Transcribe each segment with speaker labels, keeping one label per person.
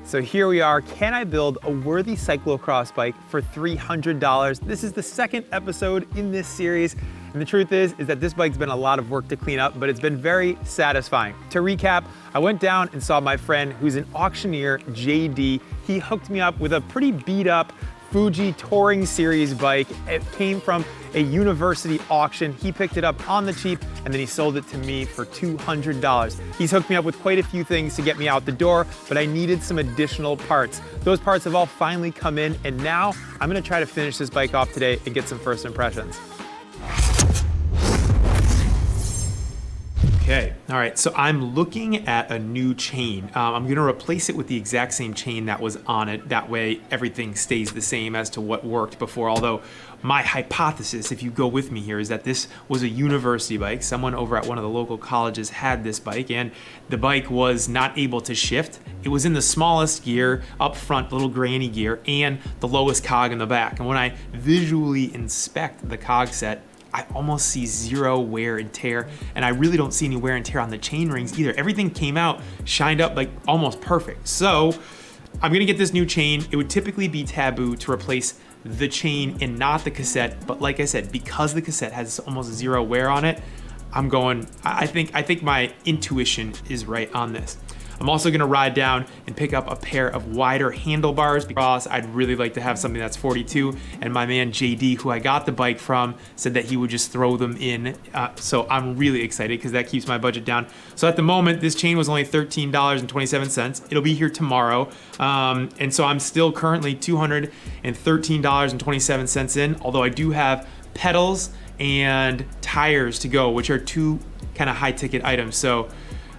Speaker 1: So here we are. Can I build a worthy cyclocross bike for $300? This is the second episode in this series. And the truth is that this bike's been a lot of work to clean up, but it's been very satisfying. To recap, I went down and saw my friend who's an auctioneer, JD. He hooked me up with a pretty beat up Fuji Touring Series bike. It came from a university auction. He picked it up on the cheap and then he sold it to me for $200. He's hooked me up with quite a few things to get me out the door, but I needed some additional parts. Those parts have all finally come in, and now I'm gonna try to finish this bike off today and get some first impressions. Okay, all right, so I'm looking at a new chain. I'm gonna replace it with the exact same chain that was on it. That way everything stays the same as to what worked before. Although my hypothesis, if you go with me here, is that this was a university bike. Someone over at one of the local colleges had this bike and the bike was not able to shift. It was in the smallest gear, up front, little granny gear, and the lowest cog in the back. And when I visually inspect the cog set, I almost see zero wear and tear, and I really don't see any wear and tear on the chain rings either. Everything came out, shined up like almost perfect. So I'm gonna get this new chain. It would typically be taboo to replace the chain and not the cassette, but like I said, because the cassette has almost zero wear on it, I think my intuition is right on this. I'm also gonna ride down and pick up a pair of wider handlebars because I'd really like to have something that's 42, and my man JD, who I got the bike from, said that he would just throw them in. So I'm really excited because that keeps my budget down. So at the moment, this chain was only $13.27. It'll be here tomorrow. And so I'm still currently $213.27 in, although I do have pedals and tires to go, which are two kind of high ticket items. So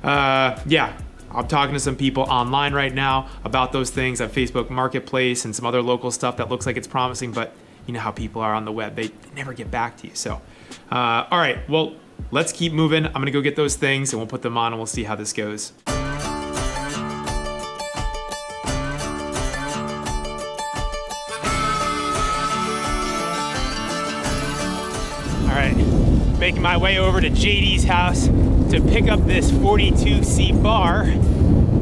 Speaker 1: yeah. I'm talking to some people online right now about those things on Facebook Marketplace and some other local stuff that looks like it's promising, but you know how people are on the web, they never get back to you. So, all right, well, let's keep moving. I'm gonna go get those things and we'll put them on and we'll see how this goes. All right, making my way over to JD's house to pick up this 42C bar.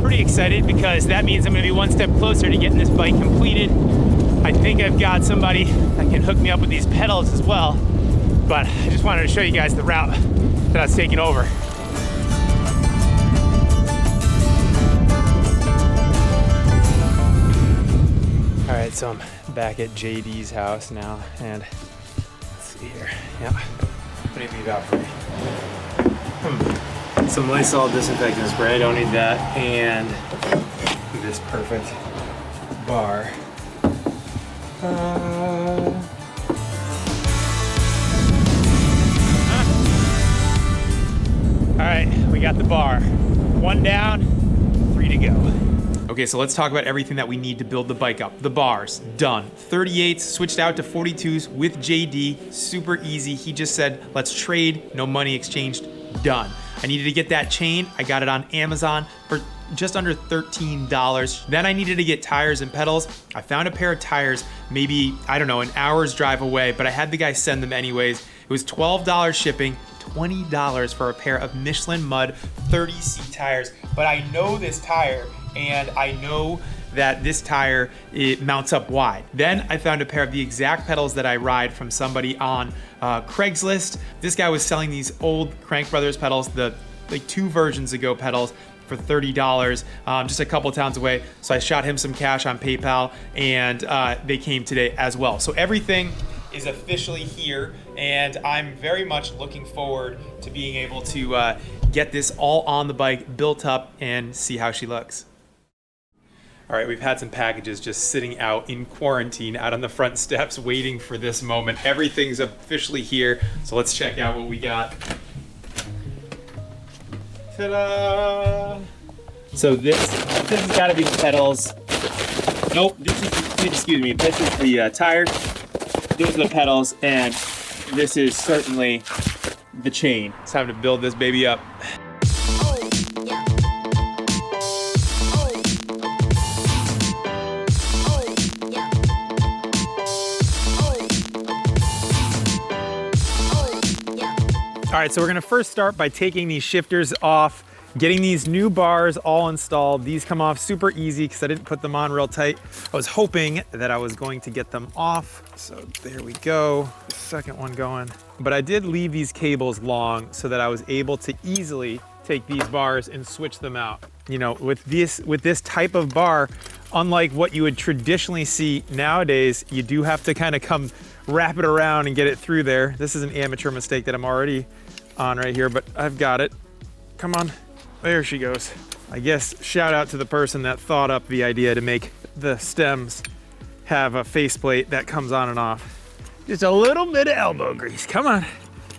Speaker 1: Pretty excited because that means I'm gonna be one step closer to getting this bike completed. I think I've got somebody that can hook me up with these pedals as well, but I just wanted to show you guys the route that I was taking over. All right, so I'm back at JD's house now, and let's see here. Yeah, what do you think about for me? Some Lysol disinfectant spray, I don't need that, and this perfect bar. All right, we got the bar. One down, 3 to go. Okay, so let's talk about everything that we need to build the bike up. The bars, done. 38s, switched out to 42s with JD, super easy. He just said, let's trade, no money exchanged, done. I needed to get that chain. I got it on Amazon for just under $13. Then I needed to get tires and pedals. I found a pair of tires, maybe, I don't know, an hour's drive away, but I had the guy send them anyways. It was $12 shipping, $20 for a pair of Michelin Mud 30C tires. But I know this tire, and I know that this tire, it mounts up wide. Then I found a pair of the exact pedals that I ride from somebody on Craigslist. This guy was selling these old Crank Brothers pedals, the like 2 versions ago pedals, for $30, just a couple towns away. So I shot him some cash on PayPal, and they came today as well. So everything is officially here, and I'm very much looking forward to being able to get this all on the bike, built up, and see how she looks. All right, we've had some packages just sitting out in quarantine out on the front steps waiting for this moment. Everything's officially here, so let's check out what we got. Ta-da! So this has got to be the pedals. Nope, this is the tires. Those are the pedals, and this is certainly the chain. It's time to build this baby up. All right, so we're gonna first start by taking these shifters off. Getting these new bars all installed. These come off super easy because I didn't put them on real tight. I was hoping that I was going to get them off. So there we go, the second one going. But I did leave these cables long so that I was able to easily take these bars and switch them out. You know, with this type of bar, unlike what you would traditionally see nowadays, you do have to kind of come wrap it around and get it through there. This is an amateur mistake that I'm already on right here, but I've got it. Come on. There she goes. I guess shout out to the person that thought up the idea to make the stems have a faceplate that comes on and off. Just a little bit of elbow grease. Come on.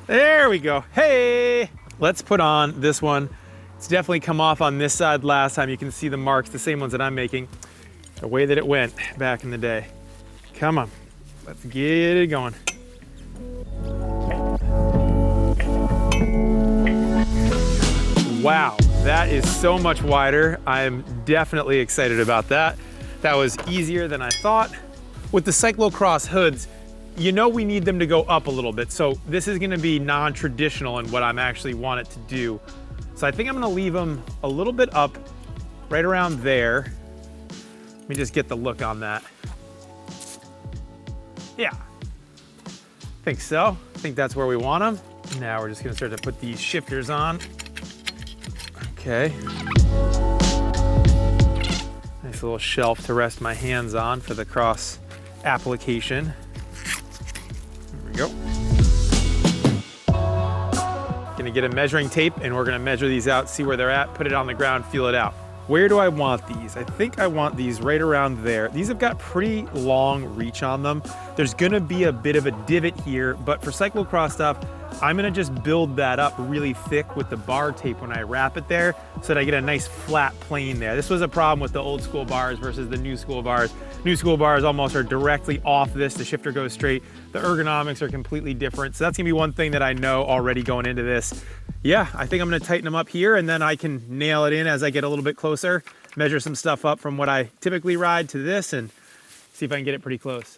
Speaker 1: There we go. Hey, let's put on this one. It's definitely come off on this side last time. You can see the marks, the same ones that I'm making, the way that it went back in the day. Come on, let's get it going. Wow, that is so much wider. I'm definitely excited about that. That was easier than I thought. With the cyclocross hoods, you know we need them to go up a little bit. So this is gonna be non-traditional in what I'm actually want it to do. So I think I'm gonna leave them a little bit up, right around there. Let me just get the look on that. Yeah, I think so. I think that's where we want them. Now we're just gonna start to put these shifters on. Okay. Nice little shelf to rest my hands on for the cross application. There we go. Gonna get a measuring tape and we're gonna measure these out, see where they're at, put it on the ground, feel it out. Where do I want these? I think I want these right around there. These have got pretty long reach on them. There's gonna be a bit of a divot here, but for cyclocross stuff, I'm gonna just build that up really thick with the bar tape when I wrap it there so that I get a nice flat plane there. This was a problem with the old school bars versus the new school bars. New school bars almost are directly off this. The shifter goes straight. The ergonomics are completely different. So that's gonna be one thing that I know already going into this. Yeah, I think I'm gonna tighten them up here and then I can nail it in as I get a little bit closer, measure some stuff up from what I typically ride to this and see if I can get it pretty close.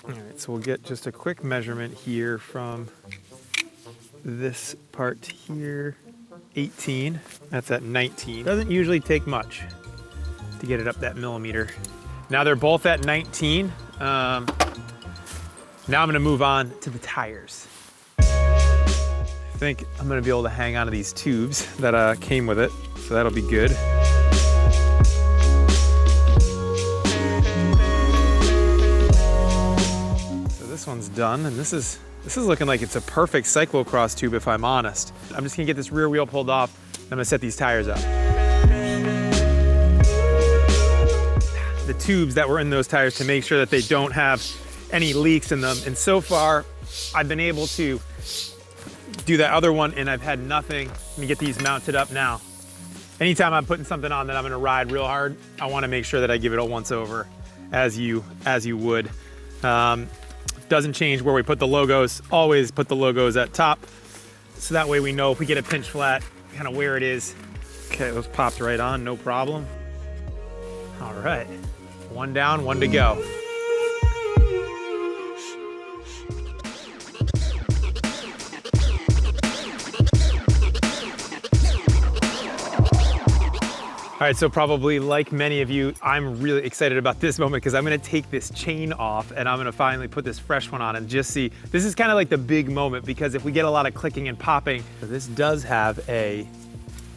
Speaker 1: All right, so we'll get just a quick measurement here from this part here, 18, that's at 19. Doesn't usually take much to get it up that millimeter. Now they're both at 19. Now I'm gonna move on to the tires. I think I'm gonna be able to hang on to these tubes that came with it, so that'll be good. So this one's done, and this is looking like it's a perfect cyclocross tube if I'm honest. I'm just gonna get this rear wheel pulled off. I'm gonna set these tires up. The tubes that were in those tires to make sure that they don't have any leaks in them. And so far, I've been able to do that other one and I've had nothing. Let me get these mounted up now. Anytime I'm putting something on that I'm gonna ride real hard, I wanna make sure that I give it a once over as you would. Doesn't change where we put the logos, always put the logos at top. So that way we know if we get a pinch flat, kind of where it is. Okay, those popped right on, no problem. All right, one down, one to go. All right, so probably like many of you, I'm really excited about this moment because I'm gonna take this chain off and I'm gonna finally put this fresh one on and just see. This is kind of like the big moment because if we get a lot of clicking and popping, so this does have a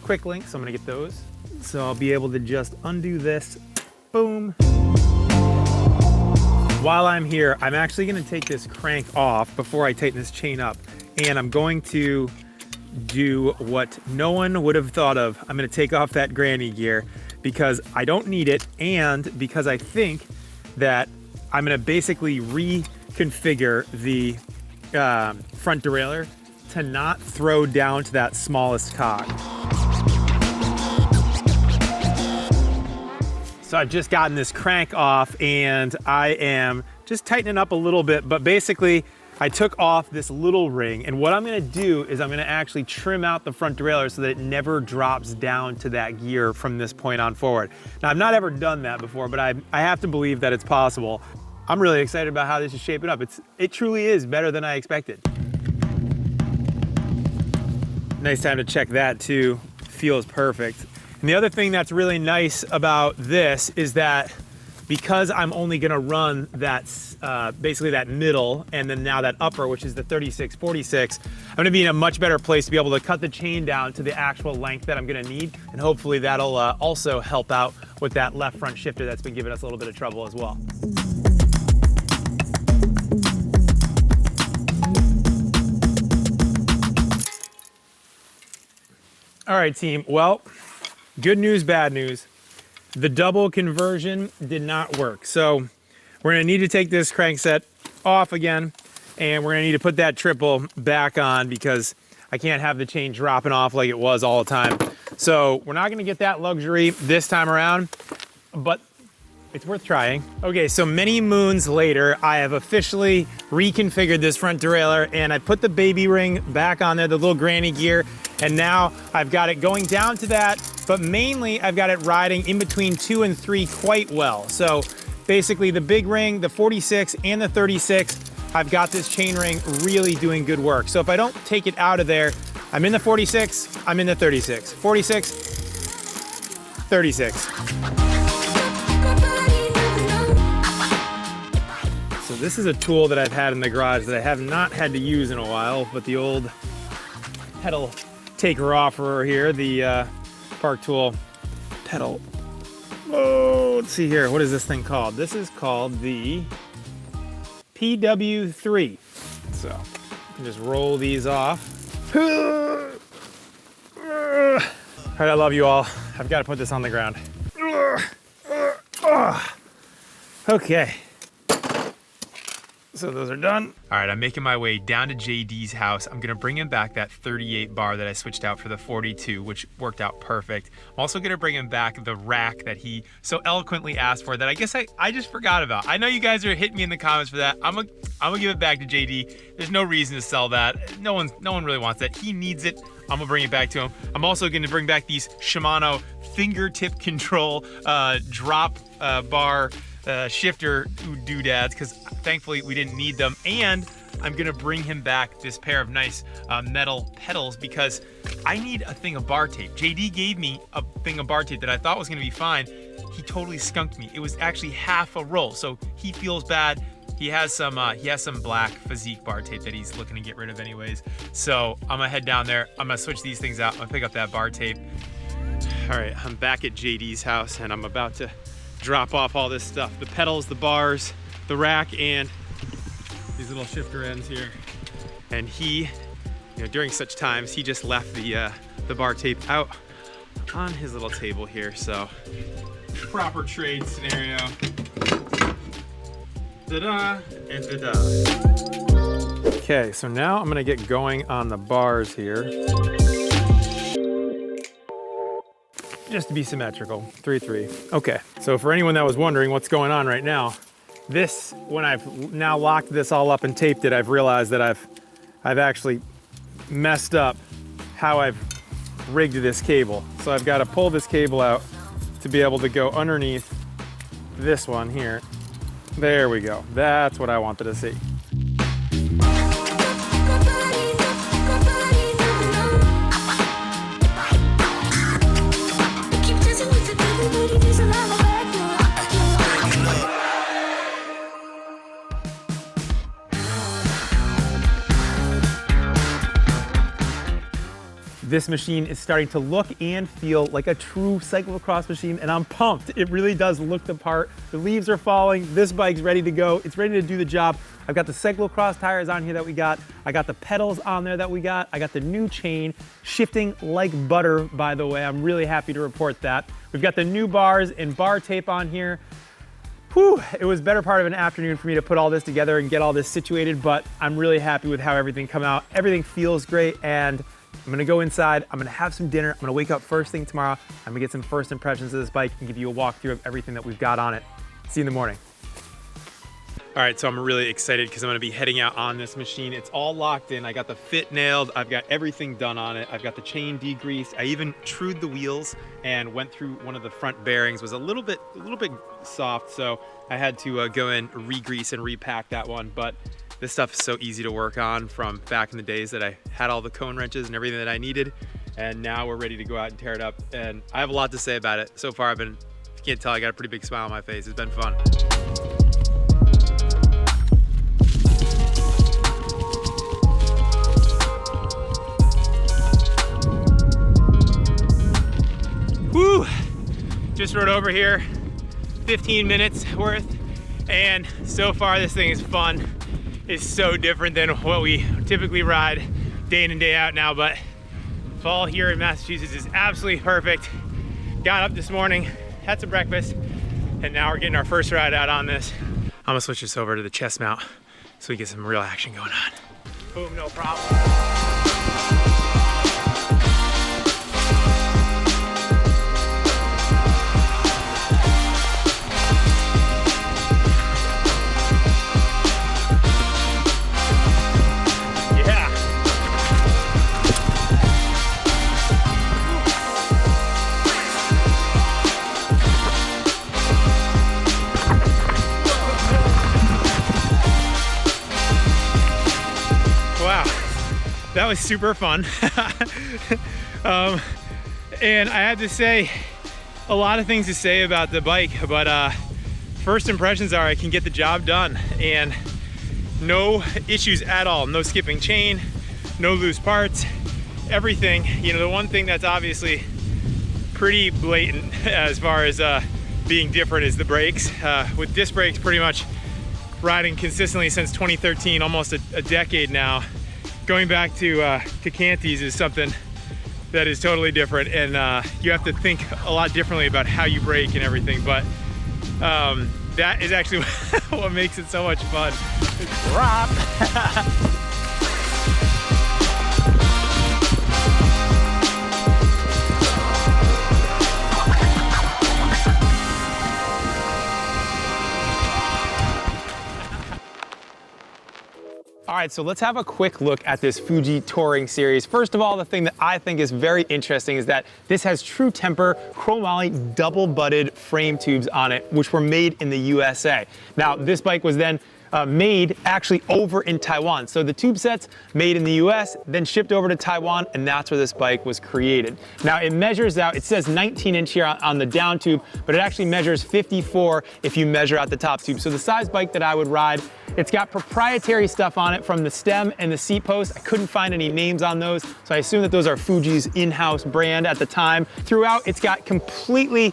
Speaker 1: quick link, so I'm gonna get those. So I'll be able to just undo this, boom. While I'm here, I'm actually gonna take this crank off before I tighten this chain up. And I'm going to do what no one would have thought of. I'm gonna take off that granny gear because I don't need it and because I think that I'm gonna basically reconfigure the front derailleur to not throw down to that smallest cog. So I've just gotten this crank off and I am just tightening up a little bit, but basically I took off this little ring and what I'm gonna do is I'm gonna actually trim out the front derailleur so that it never drops down to that gear from this point on forward. Now I've not ever done that before, but I have to believe that it's possible. I'm really excited about how this is shaping up. It truly is better than I expected. Nice time to check that too. feels perfect. And the other thing that's really nice about this is that because I'm only gonna run that, basically that middle and then now that upper, which is the 36-46, I'm gonna be in a much better place to be able to cut the chain down to the actual length that I'm gonna need. And hopefully that'll also help out with that left front shifter that's been giving us a little bit of trouble as well. All right, team, well, good news, bad news. The double conversion did not work. So we're gonna need to take this crankset off again, and we're gonna need to put that triple back on because I can't have the chain dropping off like it was all the time. So we're not gonna get that luxury this time around, but it's worth trying. Okay, so many moons later, I have officially reconfigured this front derailleur and I put the baby ring back on there, the little granny gear, and now I've got it going down to that, but mainly I've got it riding in between 2 and 3 quite well. So basically the big ring, the 46 and the 36, I've got this chain ring really doing good work. So if I don't take it out of there, I'm in the 46, I'm in the 36. 46, 36. So this is a tool that I've had in the garage that I have not had to use in a while, but the old pedal taker offer here, the Park Tool pedal. Oh, let's see here. What is this thing called? This is called the PW3. So you can just roll these off. All right, I love you all. I've got to put this on the ground. Okay. So those are done. All right, I'm making my way down to JD's house. I'm gonna bring him back that 38 bar that I switched out for the 42, which worked out perfect. I'm also gonna bring him back the rack that he so eloquently asked for that I guess I just forgot about. I know you guys are hitting me in the comments for that. I'm gonna give it back to JD. There's no reason to sell that. No one really wants that. He needs it. I'm gonna bring it back to him. I'm also gonna bring back these Shimano fingertip control drop bar shifter doodads, because thankfully we didn't need them. And I'm gonna bring him back this pair of nice metal pedals because I need a thing of bar tape. JD gave me a thing of bar tape that I thought was gonna be fine. He totally skunked me. It was actually half a roll, so he feels bad. He has some black physique bar tape that he's looking to get rid of anyways. So I'm gonna head down there. I'm gonna switch these things out. I'm gonna pick up that bar tape. All right, I'm back at JD's house and I'm about to drop off all this stuff. The pedals, the bars, the rack, and these little shifter ends here. And he, during such times, he just left the bar tape out on his little table here. So proper trade scenario. Da-da and da-da. Okay, so now I'm gonna get going on the bars here. Just to be symmetrical, 3-3. Okay, so for anyone that was wondering what's going on right now, this, when I've now locked this all up and taped it, I've realized that I've actually messed up how I've rigged this cable. So I've got to pull this cable out to be able to go underneath this one here. There we go. That's what I wanted to see. This machine is starting to look and feel like a true cyclocross machine, and I'm pumped. It really does look the part. The leaves are falling. This bike's ready to go. It's ready to do the job. I've got the cyclocross tires on here that we got. I got the pedals on there that we got. I got the new chain shifting like butter, by the way. I'm really happy to report that. We've got the new bars and bar tape on here. Whew, it was better part of an afternoon for me to put all this together and get all this situated, but I'm really happy with how everything come out. Everything feels great, and I'm gonna go inside, I'm gonna have some dinner, I'm gonna wake up first thing tomorrow, I'm gonna get some first impressions of this bike and give you a walkthrough of everything that we've got on it. See you in the morning. All right, so I'm really excited because I'm gonna be heading out on this machine. It's all locked in. I got the fit nailed, I've got everything done on it. I've got the chain degreased. I even trued the wheels and went through one of the front bearings. It was a little bit soft, so I had to go in, re-grease and repack that one. But this stuff is so easy to work on from back in the days that I had all the cone wrenches and everything that I needed. and now we're ready to go out and tear it up. And I have a lot to say about it. So far, if you can't tell, I got a pretty big smile on my face. It's been fun. Woo! Just rode over here, 15 minutes worth, and so far this thing is fun. It's so different than what we typically ride day in and day out now, but fall here in Massachusetts is absolutely perfect. Got up this morning, had some breakfast, and now we're getting our first ride out on this. I'm gonna switch this over to the chest mount so we get some real action going on. Boom, no problem. That was super fun. And I have to say, a lot of things to say about the bike, but first impressions are I can get the job done and no issues at all. No skipping chain, no loose parts, everything. You know, the one thing that's obviously pretty blatant as far as being different is the brakes. With disc brakes pretty much riding consistently since 2013, almost a decade now. Going back to Canties is something that is totally different, and you have to think a lot differently about how you brake and everything, but that is actually what makes it so much fun. Drop! All right, so let's have a quick look at this Fuji Touring Series. First of all, the thing that I think is very interesting is that this has true temper chromoly double-butted frame tubes on it, which were made in the USA. Now, this bike was then made actually over in Taiwan. So the tube sets made in the US, then shipped over to Taiwan, and that's where this bike was created. Now it measures out, it says 19-inch here on the down tube, but it actually measures 54 if you measure out the top tube. So the size bike that I would ride, it's got proprietary stuff on it from the stem and the seat post. I couldn't find any names on those, so I assume that those are Fuji's in-house brand at the time. Throughout, it's got completely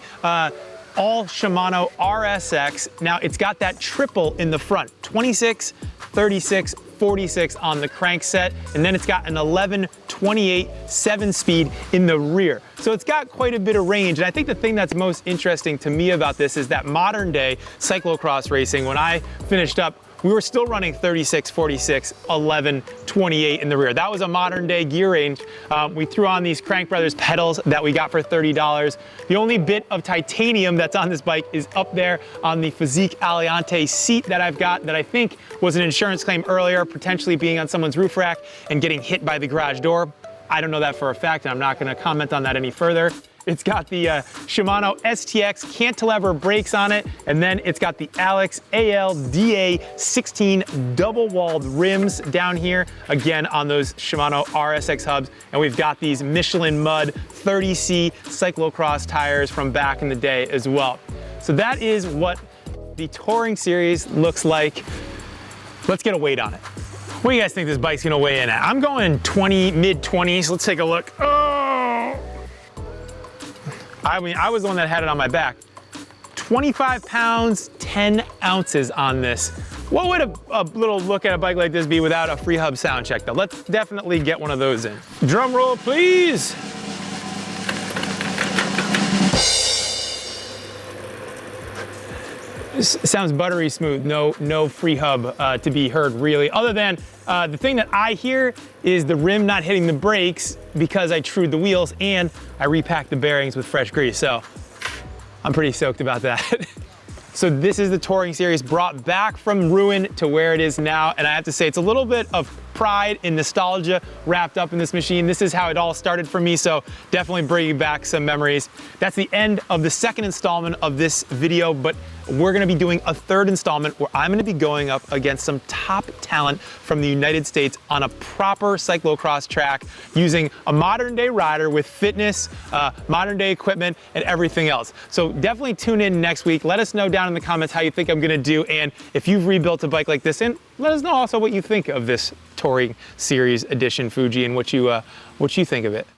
Speaker 1: all Shimano RSX. Now it's got that triple in the front, 26, 36, 46 on the crank set, and then it's got an 11, 28, 7-speed in the rear. So it's got quite a bit of range, and I think the thing that's most interesting to me about this is that modern day cyclocross racing, when I finished up, we were still running 36, 46, 11, 28 in the rear. That was a modern day gear range. We threw on these Crank Brothers pedals that we got for $30. The only bit of titanium that's on this bike is up there on the Physique Aliante seat that I've got that I think was an insurance claim earlier, potentially being on someone's roof rack and getting hit by the garage door. I don't know that for a fact, and I'm not gonna comment on that any further. It's got the Shimano STX cantilever brakes on it, and then it's got the Alex ALDA 16 double-walled rims down here, again on those Shimano RSX hubs, and we've got these Michelin Mud 30C cyclocross tires from back in the day as well. So that is what the Touring Series looks like. Let's get a weight on it. What do you guys think this bike's gonna weigh in at? I'm going 20, mid-20s. Let's take a look. Oh! I mean, I was the one that had it on my back. 25 pounds, 10 ounces on this. What would a little look at a bike like this be without a free hub sound check though? Let's definitely get one of those in. Drum roll, please. This sounds buttery smooth, no free hub to be heard really, other than the thing that I hear is the rim not hitting the brakes because I trued the wheels and I repacked the bearings with fresh grease, so I'm pretty stoked about that. So this is the Touring Series brought back from ruin to where it is now, and I have to say it's a little bit of pride and nostalgia wrapped up in this machine. This is how it all started for me, so definitely bringing back some memories. That's the end of the second installment of this video, but we're gonna be doing a third installment where I'm gonna be going up against some top talent from the United States on a proper cyclocross track using a modern day rider with fitness, modern day equipment, and everything else. So definitely tune in next week. Let us know down in the comments how you think I'm gonna do, and if you've rebuilt a bike like this, and let us know also what you think of this Touring Series Edition Fuji and what you think of it.